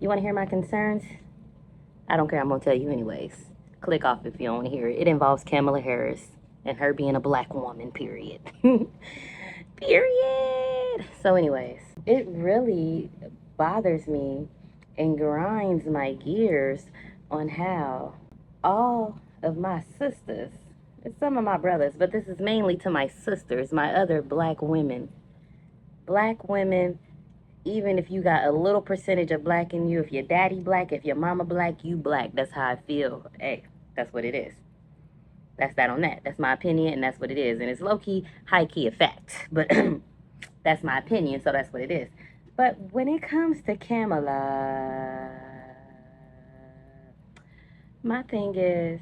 You want to hear my concerns? I don't care. I'm going to tell you anyways. Click off if you don't want to hear it. It involves Kamala Harris and her being a black woman, period. Period. So anyways, it really bothers me and grinds my gears on how all of my sisters, and some of my brothers, but this is mainly to my sisters, my other black women, even if you got a little percentage of black in you, if your daddy black, if your mama black, you black. That's how I feel. Hey, that's what it is. That's that on that. That's my opinion, and that's what it is. And it's low-key, high-key a fact. But that's my opinion, so that's what it is. But when it comes to Kamala, my thing is,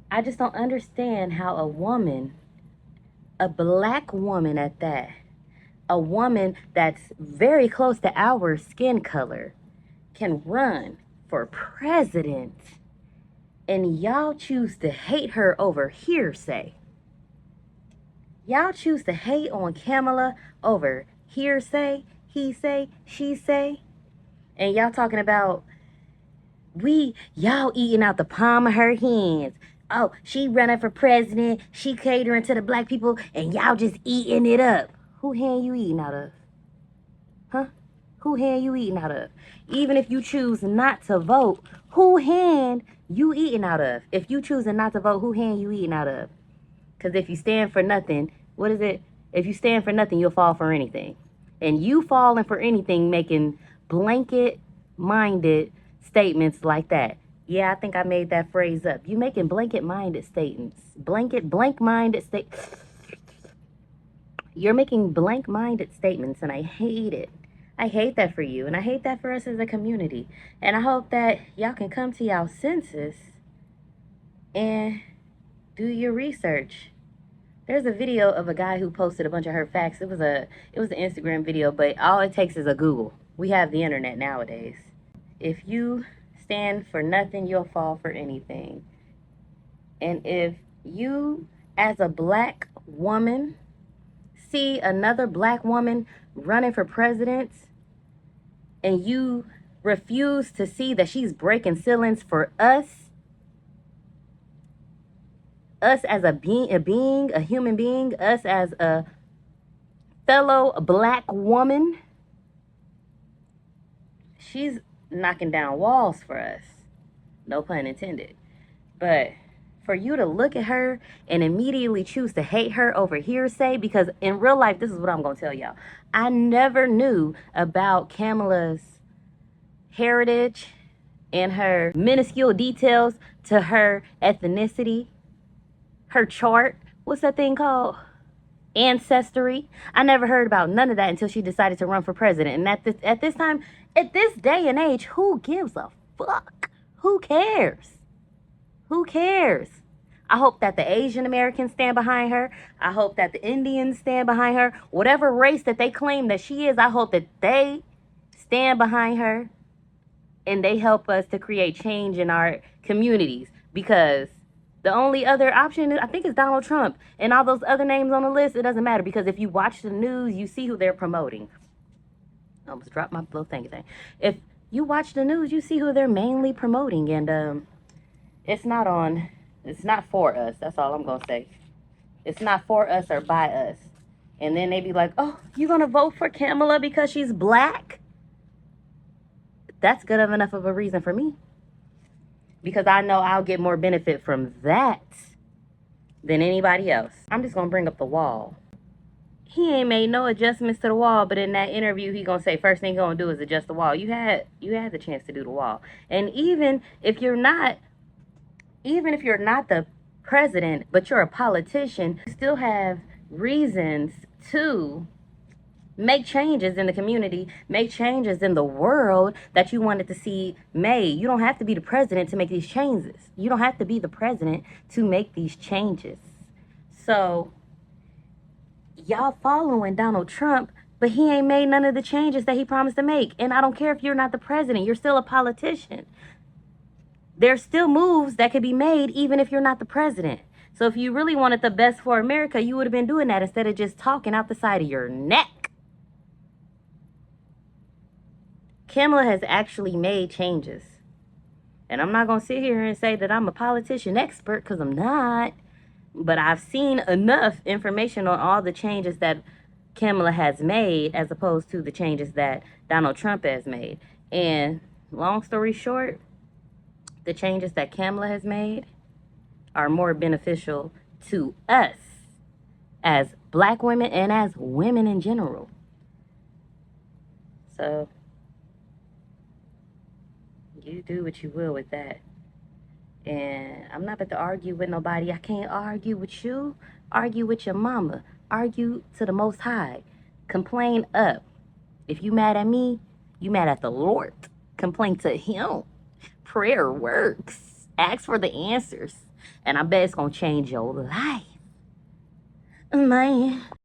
I just don't understand how a woman, a black woman at that, a woman that's very close to our skin color, can run for president, and y'all choose to hate her over hearsay. Y'all choose to hate on Kamala over hearsay, he say, she say, and y'all talking about y'all eating out the palm of her hands. Oh, she running for president, she catering to the black people, and y'all just eating it up. Who hand you eating out of? Huh? Who hand you eating out of? Even if you choose not to vote, who hand you eating out of? If you choosing not to vote, who hand you eating out of? Because if you stand for nothing, what is it? If you stand for nothing, you'll fall for anything. And you falling for anything, making blanket-minded statements like that. Yeah, I think I made that phrase up. You making blanket-minded statements. Blank-minded statements. You're making blank-minded statements, and I hate it. I hate that for you, and I hate that for us as a community. And I hope that y'all can come to y'all senses and do your research. There's a video of a guy who posted a bunch of her facts. It was an Instagram video, but all it takes is a Google. We have the internet nowadays. If you stand for nothing, you'll fall for anything. And if you, as a black woman, see another black woman running for president and you refuse to see that she's breaking ceilings for us as a human being, us as a fellow black woman, she's knocking down walls for us. No pun intended. But for you to look at her and immediately choose to hate her over hearsay, because in real life, this is what I'm going to tell y'all. I never knew about Kamala's heritage and her minuscule details to her ethnicity, her chart. What's that thing called? Ancestry. I never heard about none of that until she decided to run for president. And at this day and age, who gives a fuck? Who cares? Who cares? I hope that the Asian Americans stand behind her. I hope that the Indians stand behind her. Whatever race that they claim that she is, I hope that they stand behind her and they help us to create change in our communities. Because the only other option, I think, is Donald Trump. And all those other names on the list, it doesn't matter. Because if you watch the news, you see who they're promoting. I almost dropped my little thingy thing. If you watch the news, you see who they're mainly promoting. And it's not for us. That's all I'm going to say. It's not for us or by us. And then they be like, oh, you going to vote for Kamala because she's black? That's good enough of a reason for me. Because I know I'll get more benefit from that than anybody else. I'm just going to bring up the wall. He ain't made no adjustments to the wall, but in that interview, he going to say first thing he going to do is adjust the wall. You had the chance to do the wall. And even if you're not the president, but you're a politician, you still have reasons to make changes in the community, make changes in the world that you wanted to see made. You don't have to be the president to make these changes. You don't have to be the president to make these changes. So, y'all following Donald Trump, but he ain't made none of the changes that he promised to make. And I don't care if you're not the president. You're still a politician. There's still moves that could be made even if you're not the president. So if you really wanted the best for America, you would have been doing that instead of just talking out the side of your neck. Kamala has actually made changes. And I'm not going to sit here and say that I'm a politician expert, because I'm not. But I've seen enough information on all the changes that Kamala has made as opposed to the changes that Donald Trump has made. And long story short, the changes that Kamala has made are more beneficial to us as black women and as women in general. So you do what you will with that. And I'm not about to argue with nobody. I can't argue with you. Argue with your mama. Argue to the Most High. Complain up. If you mad at me, you mad at the Lord. Complain to him. Prayer works. Ask for the answers. And I bet it's going to change your life. Man.